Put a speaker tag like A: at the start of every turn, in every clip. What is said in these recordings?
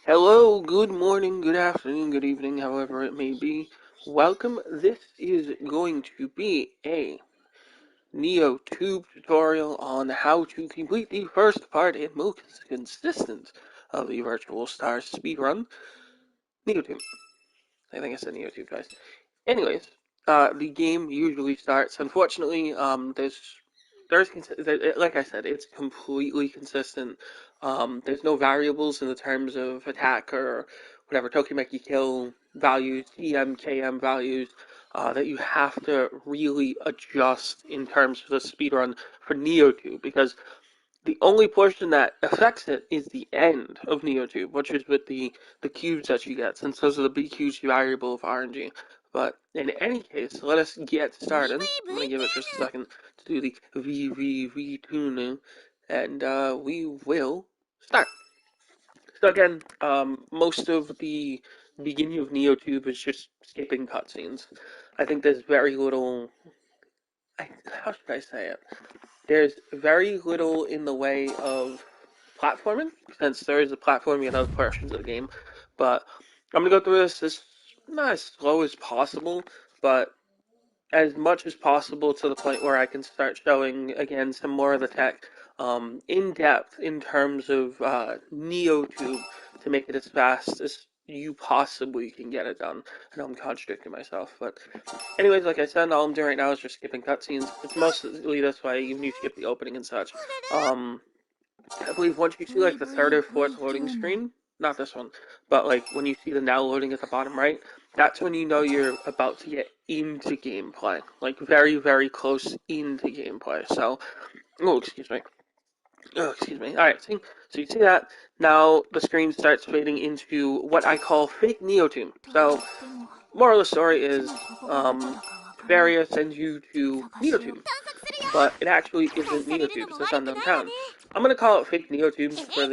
A: Hello, good morning, good afternoon, good evening, however it may be. Welcome. This is going to be a Neotube tutorial on how to complete the first part and most consistent of the Virtual Star speedrun. Neotube. I think I said Neotube, guys. Anyways, the game usually starts. Unfortunately, like I said, it's completely consistent. There's no variables in the terms of attack or whatever Tokimeki kill values, TM, KM values that you have to really adjust in terms of the speedrun for Neo2, because the only portion that affects it is the end of Neotube, which is with the cubes that you get, since those are the BQs variable of RNG. But in any case, let us get started. I'm going to give it just a second to do the VVV tune, and we will start. So again, most of the beginning of Neotube is just skipping cutscenes. I think there's very little... how should I say it? There's very little in the way of platforming, since there is a platforming in other portions of the game. But I'm going to go through this as not as slow as possible, but as much as possible to the point where I can start showing, again, some more of the tech in depth in terms of Neotube to make it as fast as you possibly can get it done. I know I'm contradicting myself, but anyways, like I said, all I'm doing right now is just skipping cutscenes. It's mostly this way, even if you skip the opening and such. I believe once you see like the third or fourth loading screen, not this one, but like when you see the now loading at the bottom right, that's when you know you're about to get into gameplay. Like very, very close into gameplay. So, oh, excuse me. Oh, excuse me. Alright, so you see that. Now the screen starts fading into what I call fake Neotube. So, moral of the story is, Varia sends you to Neotube, but it actually isn't Neotube, it's this unknown town. I'm gonna call it fake Neotube for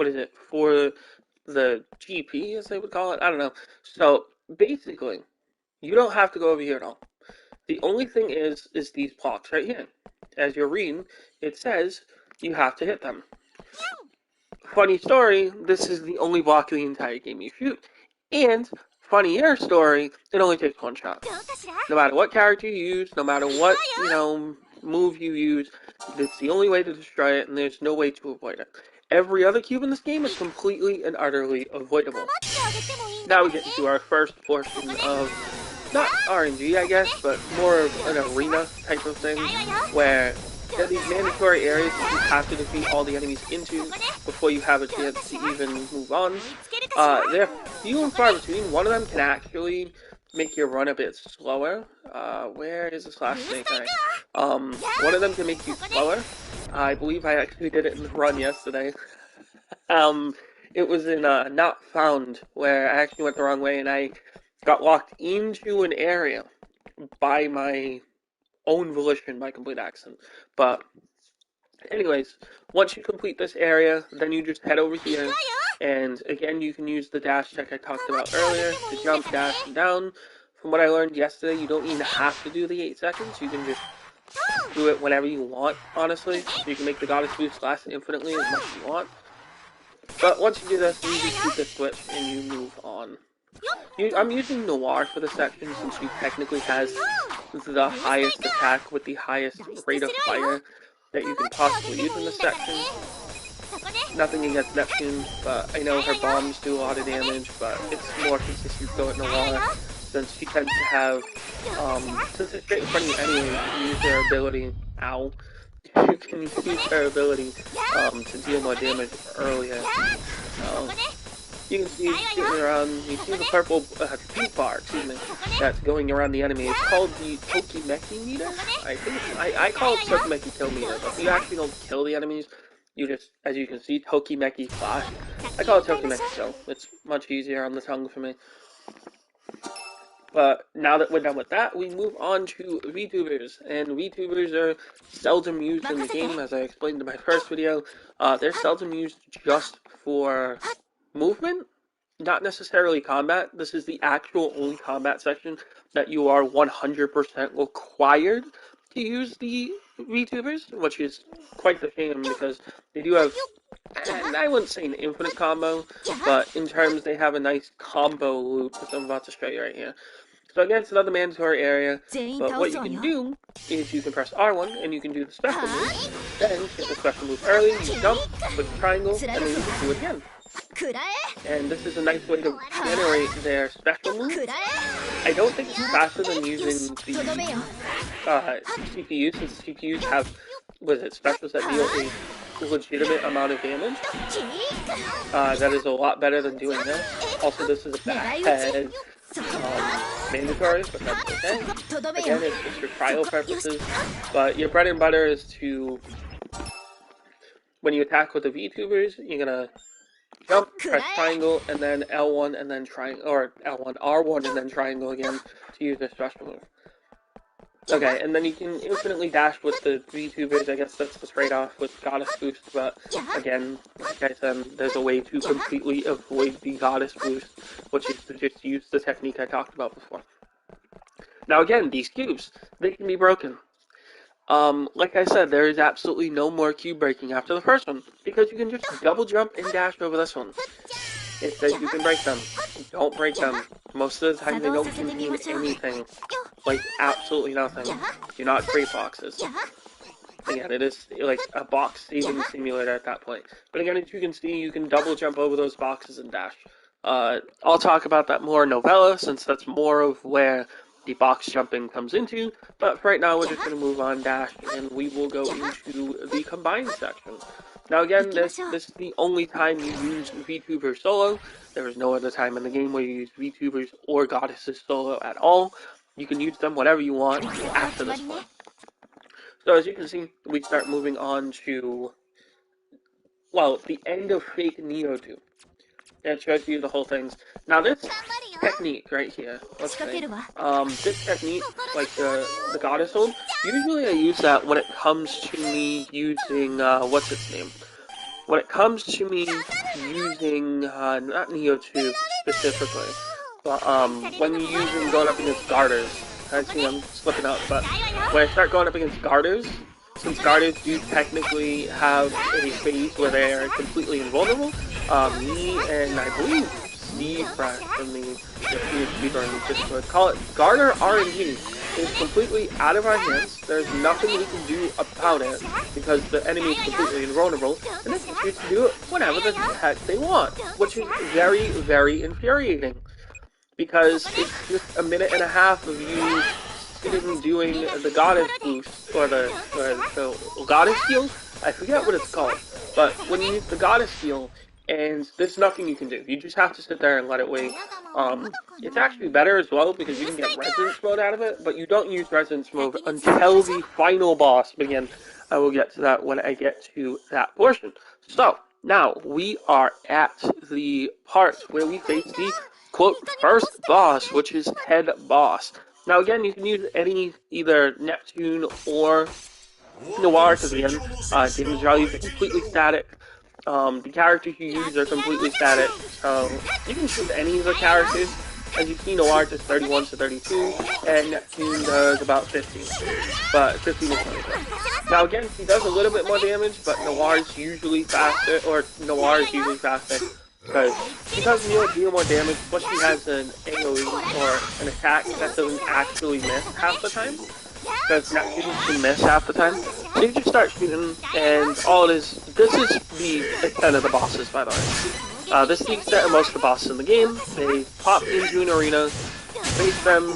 A: the, for the GP, as they would call it? I don't know. So, basically, you don't have to go over here at all. The only thing is these blocks right here. As you're reading, it says you have to hit them. Funny story, this is the only block of the entire game you shoot. And, funnier story, it only takes one shot. No matter what character you use, no matter what, move you use, it's the only way to destroy it, and there's no way to avoid it. Every other cube in this game is completely and utterly avoidable. Now we get into our first portion of, not RNG, I guess, but more of an arena type of thing, where there are these mandatory areas that you have to defeat all the enemies into before you have a chance to even move on. They're few and far between. One of them can actually make your run a bit slower. Where is this last snake? One of them can make you slower. I believe I actually did it in the run yesterday. It was in Not Found, where I actually went the wrong way and I got locked into an area by my own volition, by complete accident. But anyways, once you complete this area, then you just head over here, and again you can use the dash check I talked about earlier to jump, dash, and down. From what I learned yesterday, you don't even have to do the 8 seconds, you can just do it whenever you want, honestly. You can make the goddess boost last infinitely as much as you want. But once you do this, you just shoot the switch and you move on. I'm using Noir for this section since she technically has the highest attack with the highest rate of fire that you can possibly use in this section. Nothing against Neptune, but I know her bombs do a lot of damage, but it's more consistent to go at Noir, since she tends to have, since it's straight in front of you anyway, you can use her ability, you can use her ability, to deal more damage earlier. So, you can see getting around, you see the purple speed bar, that's going around the enemy. It's called the Tokimeki meter. I think I call it Tokimeki kill meter, but you actually don't kill the enemies. You just, as you can see, Tokimeki flash. I call it Tokimeki kill. It's much easier on the tongue for me. But now that we're done with that, we move on to VTubers. And VTubers are seldom used in the game, as I explained in my first video. They're seldom used just for movement, not necessarily combat. This is the actual only combat section that you are 100% required to use the VTubers, which is quite the shame because they do have, and I wouldn't say an infinite combo, but in terms they have a nice combo loop, which I'm about to show you right here. So again, it's another mandatory area, but what you can do is you can press R1 and you can do the special move, then hit the special move early, you jump, click the triangle, and then you can do it again. And this is a nice way to generate their special move. I don't think it's faster than using the CPU, since CPUs have, specials that deal a legitimate amount of damage. That is a lot better than doing this. Also, this is a bad mandatory, but that's okay. Again, it's for trial purposes, but your bread and butter is to, when you attack with the VTubers, you're gonna jump, press triangle, and then L1 and then triangle, or L1, R1 and then triangle again to use their special move. Okay, and then you can infinitely dash with the VTubers. I guess that's the trade-off with Goddess Boost, but again, like I said, there's a way to completely avoid the Goddess Boost, which is to just use the technique I talked about before. Now again, these cubes, they can be broken. Like I said, there is absolutely no more cube breaking after the first one, because you can just double jump and dash over this one. It says you can break them. Don't break them. Most of the time they don't contain anything. Like, absolutely nothing. Do not create boxes. Again, it is like a box saving simulator at that point. But again, as you can see, you can double jump over those boxes and dash. I'll talk about that more in Novella, since that's more of where the box jumping comes into. But for right now, we're just going to move on dash, and we will go into the combined section. Now again, this is the only time you use VTuber solo. There is no other time in the game where you use VTubers or Goddesses solo at all. You can use them whatever you want after this point. So as you can see, we start moving on to, well, the end of fake Neotube. That shows you the whole things. Now this technique right here, let's say, this technique, like the goddess hold, usually I use that when it comes to me using, what's its name? When it comes to me using, not Neotube specifically, but, when you're using going up against garters, I see I'm slipping out, but when I start going up against garters, since garters do technically have a phase where they are completely invulnerable, me and I believe Steve from the Speedrun Discord call it Garter RNG is completely out of our hands. There's nothing we can do about it because the enemy is completely invulnerable, and they can choose to do it whenever the heck they want, which is very, very infuriating because it's just a minute and a half of you sitting doing the goddess boost or the goddess heal. I forget what it's called, but when you use the goddess heal, and there's nothing you can do. You just have to sit there and let it wait. It's actually better as well because you can get Resonance Mode out of it, but you don't use Resonance Mode until the final boss. But again, I will get to that when I get to that portion. So, now, we are at the part where we face the, quote, first boss, which is Head Boss. Now again, you can use any, either Neptune or Noir, because again, damage values are completely static. The characters you use are completely static, so you can choose any of the characters. As you see, Noir does 31 to 32, and Neptune does about 50, but 15 to 24. Now again, he does a little bit more damage, but Noir is usually faster, because Neo deal more damage, plus she has an AoE, or an attack that doesn't actually miss half the time. Because Neptune can miss half the time. So you just start shooting, and all it is, this is the extent of the bosses, by the way. This is the extent of most of the bosses in the game. They pop into an arena, face them,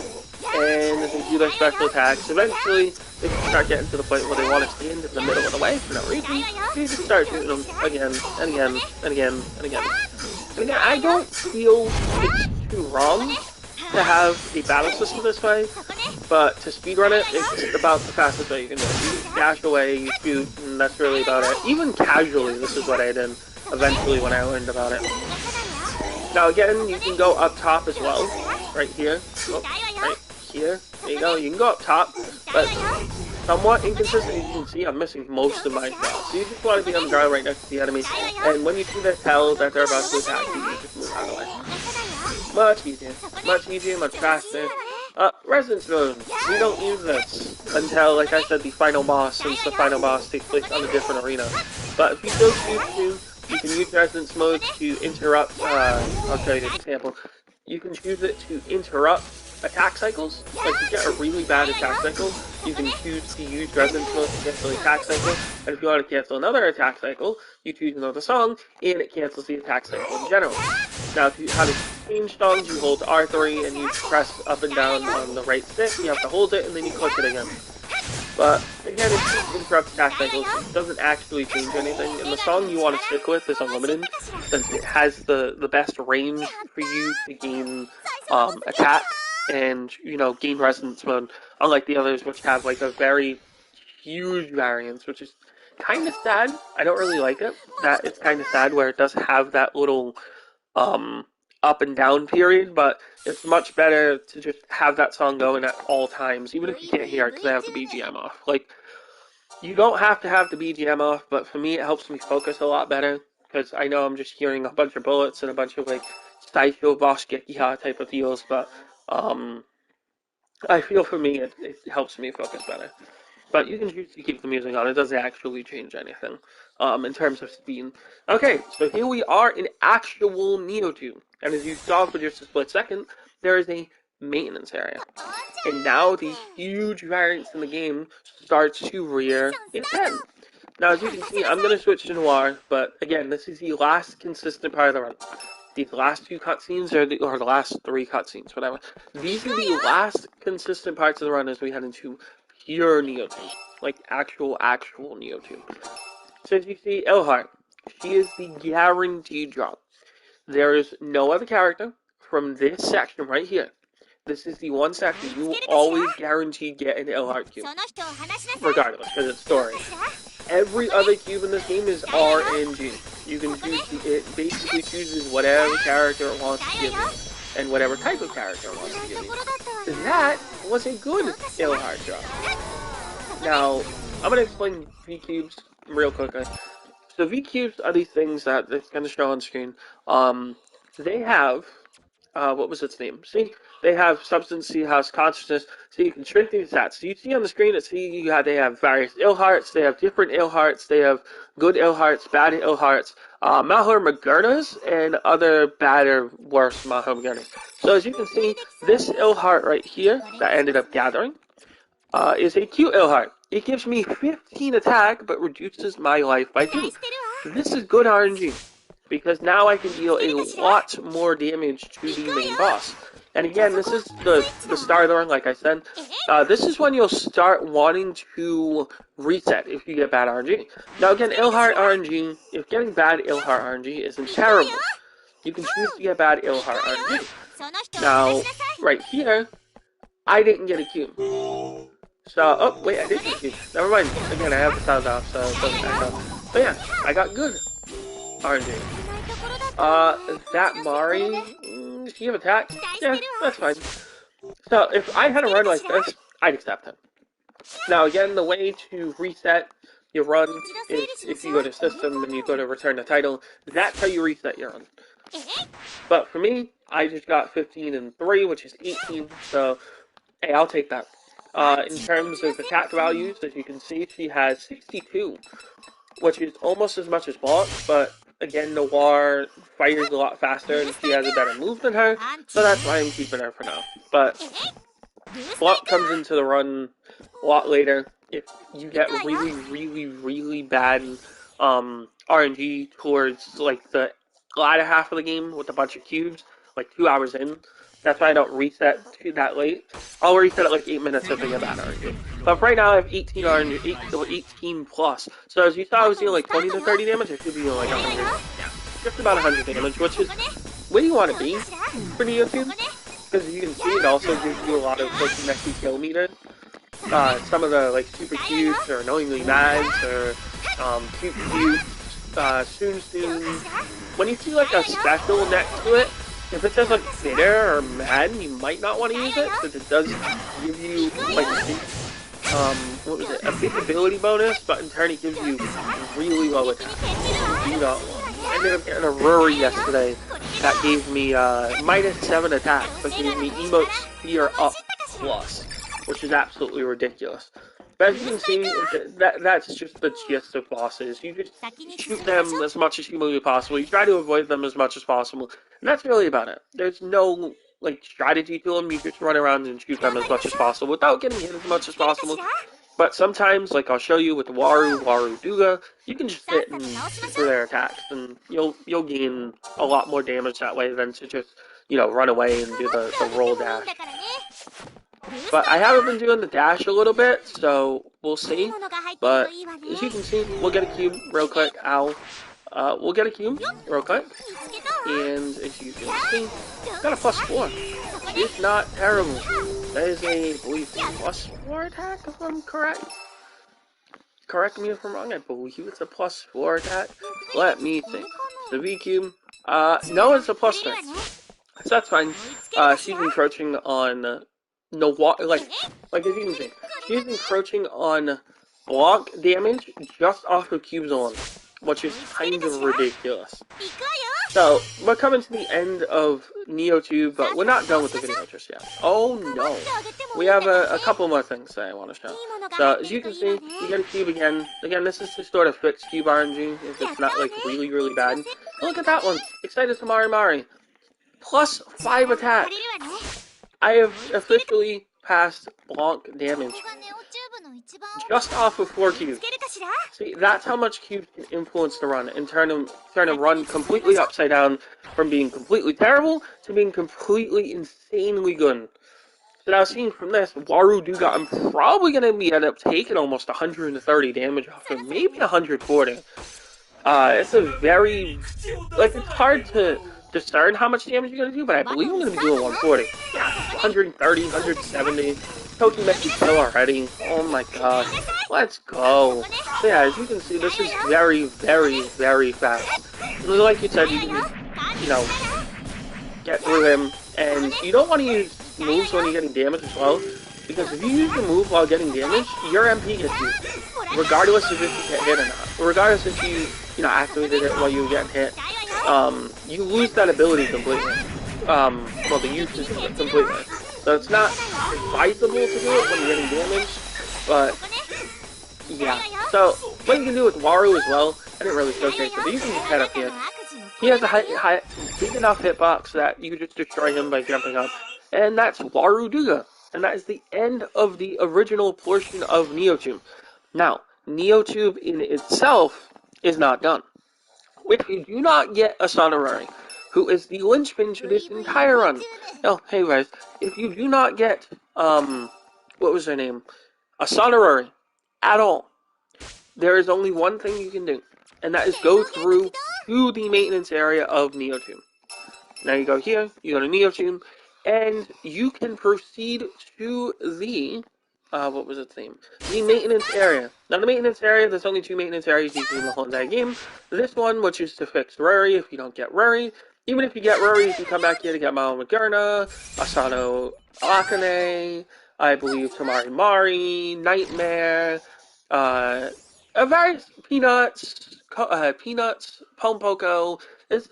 A: and they do their special attacks. Eventually, they can start getting to the point where they want to stand in the middle of the way for no reason. So you just start shooting them again, and again, and again, and again. And again, I don't feel it's too wrong to have a battle system this way, but to speedrun it, it's about the fastest way you can do it. You dash away, you shoot, and that's really about it. Even casually, this is what I did eventually when I learned about it. Now again, you can go up top as well, right here, right here, there you go, you can go up top, but somewhat inconsistent. As you can see, I'm missing most of my shots. So you just want to be on the ground right next to the enemy, and when you see them tell that they're about to attack you, you just move out of the way. Much easier, much faster, Resonance Mode. We don't use this until, like I said, the final boss, since the final boss takes place on a different arena. But if you so choose to, you can use Resonance Mode to interrupt, I'll show you an example. You can choose it to interrupt attack cycles. Like, if you get a really bad attack cycle, you can choose to use Resonance Mode to cancel the attack cycle. And if you want to cancel another attack cycle, you choose another song, and it cancels the attack cycle in general. Now, if you how to change songs, you hold R3 and you press up and down on the right stick. You have to hold it and then you click it again. But again, it just interrupts attack cycles. It doesn't actually change anything. And the song you want to stick with is Unlimited, since it has the best range for you to gain attack and, you know, gain Resonance Mode, unlike the others, which have like a very huge variance, which is kind of sad. I don't really like it. That it's kind of sad where it does have that little up and down period, but it's much better to just have that song going at all times, even if you can't hear it because I have the BGM off. Like, you don't have to have the BGM off, but for me it helps me focus a lot better, because I know I'm just hearing a bunch of bullets and a bunch of like Sideshow Boss Gekiha type of deals, but I feel for me it helps me focus better. But you can choose to keep the music on. It doesn't actually change anything in terms of speed. Okay, so here we are in actual Neotube. And as you saw for just a split second, there is a maintenance area. And now the huge variance in the game starts to rear its head. Now, as you can see, I'm going to switch to Noir, but again, this is the last consistent part of the run. These last two cutscenes, or the last three cutscenes, whatever. These are the last consistent parts of the run as we head into pure Neotube. Like, actual Neotube. So as you see, Elhart, she is the guaranteed drop. There is no other character from this section right here. This is the one section you will always guarantee get an Elhart cube. Regardless, because it's story. Every other cube in this game is RNG. You can choose, it basically chooses whatever character it wants to give you. And whatever type of character it wants to give you. That was a good Elhart drop. Now, I'm going to explain V-cubes real quickly. So V-cubes are these things that it's going to show on screen. They have, what was its name? See, they have substance, see, has consciousness, so you can shrink these stats. So you see on the screen, they have various Ilharts, they have different Ilharts, they have good Ilharts, bad Ilharts, Mahor Magurnas, and other bad or worse Mahor Magurnas. So as you can see, this Ilhart right here, that I ended up gathering, is a cute Ilhart. It gives me 15 attack, but reduces my life by 2. This is good RNG, because now I can deal a lot more damage to the main boss. And again, this is the start of the run, like I said. This is when you'll start wanting to reset if you get bad RNG. Now again, Ilhart RNG, if getting bad Ilhart RNG isn't terrible, you can choose to get bad Ilhart RNG. Now, right here, I didn't get a cube. So, oh, wait, I did get a cube. Never mind. Again, I have the sound off, so it doesn't back up. But yeah, I got good RNG. That Mari, does she have attack? Yeah, that's fine. So, if I had a run like this, I'd accept him. Now, again, the way to reset your run is if you go to System and you go to Return the Title, that's how you reset your run. But for me, I just got 15 and 3, which is 18, so, hey, I'll take that. In terms of attack values, as you can see, she has 62, which is almost as much as Block, but again, Noir fires a lot faster and she has a better move than her, so that's why I'm keeping her for now. But Block comes into the run a lot later. If you get really bad RNG towards like the latter half of the game with a bunch of cubes, like 2 hours in, that's why I don't reset that late. I'll reset it like 8 minutes if I get bad RNG. But right now I have 18 RNG, 18 plus. So as you saw, I was dealing like 20 to 30 damage. I should be dealing like 100. Yeah, just about 100 damage, which is where you want to be for Neotube. Because you can see, it also gives you a lot of like messy kill meters. Some of the like super cutes or annoyingly mads or cute, soon. When you see like a special next to it, if it says like bitter or mad, you might not want to use it, because it does give you like a big ability bonus, but in turn it gives you really low attack. You do not want. I ended up getting a Rory yesterday that gave me -7 attack, but gave me emote spear up plus, which is absolutely ridiculous. But as you can see, that's just the gist of bosses. You just shoot them as much as humanly possible. You try to avoid them as much as possible, and that's really about it. There's no like strategy to them. You just run around and shoot them as much as possible without getting hit as much as possible. But sometimes, like I'll show you with the Waru Duga, you can just sit and shoot for their attacks, and you'll gain a lot more damage that way than to just run away and do the roll dash. But I haven't been doing the dash a little bit, so we'll see. But as you can see, we'll get a cube real quick. Ow. We'll get a cube real quick. And as you can see, got a +4. It's not terrible. That is a, I believe, +4 attack, if I'm correct. Correct me if I'm wrong, I believe it's a +4 attack. Let me think. The V cube. No, it's a +3. So that's fine. She's encroaching on no like as you can see, she's encroaching on block damage just off of cubes alone, which is kind of ridiculous. So we're coming to the end of Neotube, but we're not done with the video just yet. Oh no, we have a couple more things that I want to show. So as you can see, you get a cube again. Again, this is to sort of fix cube RNG if it's not like really bad. Look at that one, Excited Tamari Mari, +5 attack. I have officially passed Blanc damage just off of 4 cubes. See, that's how much cubes can influence the run and turn a run completely upside down from being completely terrible to being completely insanely good. So now seeing from this, Waru Duga, I'm probably going to end up taking almost 130 damage off him, maybe 140. It's a very, like, it's hard to discern how much damage you're going to do, but I believe I'm going to be doing 140. Yeah, 130, 170. Tokimeki kill already. Oh my god. Let's go. So yeah, as you can see, this is very fast. And like you said, you can get through him, and you don't want to use moves when you're getting damage as well, because if you use the move while getting damage, your MP gets used, regardless of if you get hit or not. Regardless if you activated it while you were getting hit. You lose that ability completely. Well, the use is completely. So it's not advisable to do it when you're getting damage, but yeah. So what you can do with Waru as well, I didn't really showcase it, but you can just head up here. He has a big enough hitbox that you can just destroy him by jumping up, and that's Waru Duga. And that is the end of the original portion of Neotube. Now, Neotube in itself is not done. If you do not get Asanarari, who is the linchpin to this entire run. Oh, hey guys, if you do not get, what was her name? Asanarari at all, there is only one thing you can do, and that is go through to the maintenance area of Neotube. Now you go here, you go to Neotube, and you can proceed to the, what was its name? The maintenance area. Now the maintenance area, there's only 2 maintenance areas you can do in the whole entire game. This one, which is to fix Ruri if you don't get Ruri. Even if you get Ruri, you can come back here to get Mao Magurna, Asano Akane, I believe Tamari Mari, Nightmare, various Peanuts, Pompoko. There's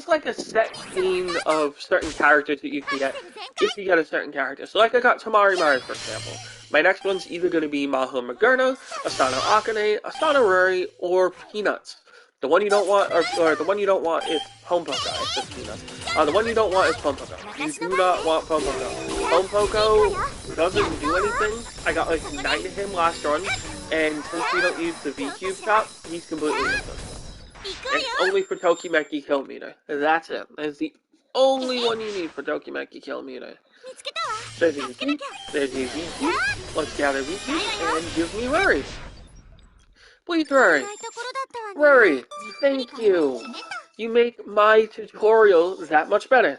A: like a set chain of certain characters that you can get if you get a certain character. So like I got Tamari Mari, for example. My next one's either going to be Maho Magurna, Asano Akane, Asano Ruri, or Peanuts. The one you don't want, or the one you don't want is Pompoko. I said Peanuts. The one you don't want is Pompoko. You do not want Pompoko. Pompoko doesn't do anything. I got like 9 of him last run, and since we don't use the V-Cube chop, he's completely useless. It's only for Tokimeki Kill Meter. That's it. That's the only one you need for Tokimeki Kill Meter. There's a V-Cube. There's a V-Cube. Let's gather V-Cube and give me Ruri. Please, Ruri. Ruri, thank you. You make my tutorial that much better.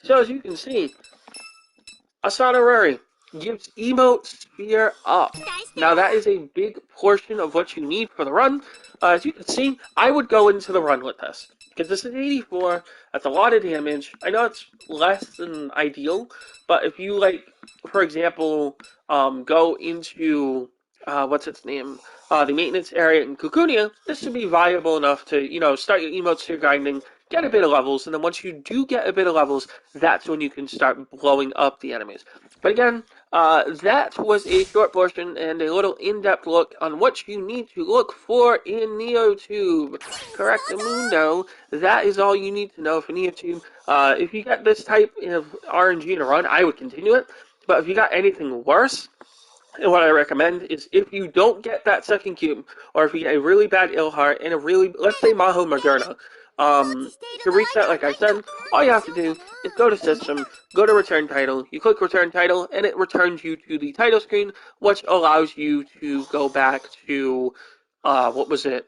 A: So as you can see, Asano Ruri gives emote sphere up. Now that is a big portion of what you need for the run. As you can see, I would go into the run with this, because this is 84, that's a lot of damage. I know it's less than ideal, but if you, like, for example, go into, what's its name, the maintenance area in Kukunia, this should be viable enough to, start your emote sphere grinding, get a bit of levels, and then once you do get a bit of levels, that's when you can start blowing up the enemies. But again, That was a short portion and a little in-depth look on what you need to look for in Neotube. Correct, Mundo. That is all you need to know for Neotube. If you got this type of RNG in a run, I would continue it. But if you got anything worse, and what I recommend is if you don't get that second cube, or if you get a really bad Ilhart and a really, let's say Maho Moderna, to reset, like I said, all you have to do is go to System, go to Return Title, you click Return Title, and it returns you to the title screen, which allows you to go back to, what was it?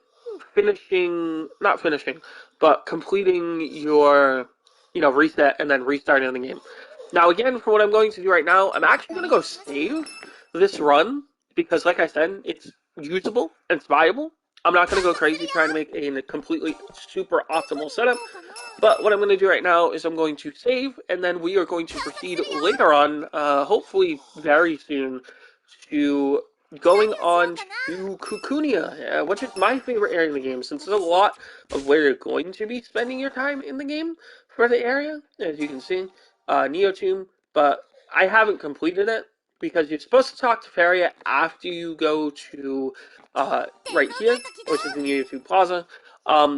A: Not finishing, but completing your, reset and then restarting the game. Now, again, for what I'm going to do right now, I'm actually going to go save this run because, like I said, it's usable and it's viable. I'm not going to go crazy trying to make a completely super optimal setup, but what I'm going to do right now is I'm going to save, and then we are going to proceed later on, hopefully very soon, to going on to Kukunia, which is my favorite area in the game, since there's a lot of where you're going to be spending your time in the game for the area, as you can see, Neotube, but I haven't completed it, because you're supposed to talk to Faria after you go to right here, which is in Neotube Plaza.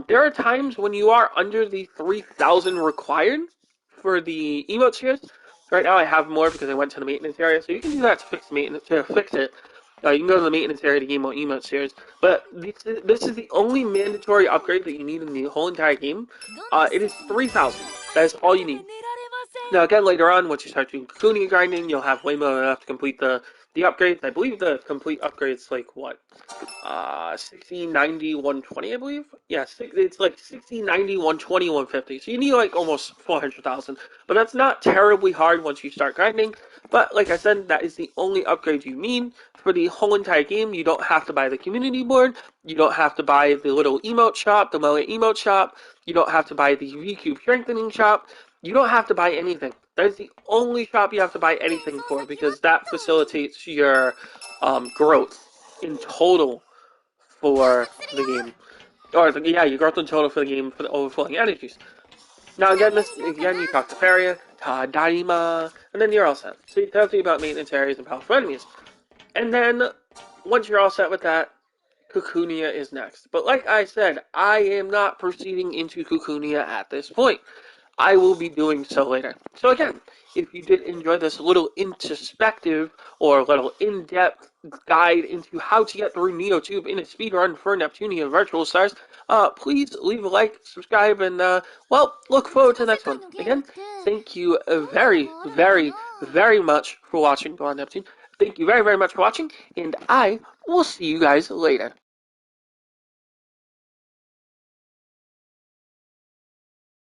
A: There are times when you are under the 3,000 required for the emote spheres. Right now I have more because I went to the maintenance area, so you can do that to fix it. You can go to the maintenance area to gain more emote spheres, but this is the only mandatory upgrade that you need in the whole entire game. It is 3,000. That is all you need. Now again, later on, once you start doing Kukunia grinding, you'll have way more enough to complete the upgrades. I believe the complete upgrades like what? 60, 90, 120, I believe. Yeah, it's like 60, 90, 120, 150. So you need like almost 400,000. But that's not terribly hard once you start grinding. But like I said, that is the only upgrade you need for the whole entire game. You don't have to buy the community board. You don't have to buy the little emote shop, the Moe emote shop. You don't have to buy the V-Cube strengthening shop. You don't have to buy anything. That is the only shop you have to buy anything for, because that facilitates your growth in total for the game. Yeah, your growth in total for the game for the overflowing energies. Now again, you talk to Faria, Tadaima, and then you're all set. So you tells you about maintenance areas and powerful enemies. And then, once you're all set with that, Kukunia is next. But like I said, I am not proceeding into Kukunia at this point. I will be doing so later. So again, if you did enjoy this little introspective or little in-depth guide into how to get through Neotube in a speedrun for Neptunia Virtual Stars, please leave a like, subscribe, and, well, look forward to the next one. Again, thank you very, very, very much for watching Go on Neptune. Thank you very, very much for watching, and I will see you guys later.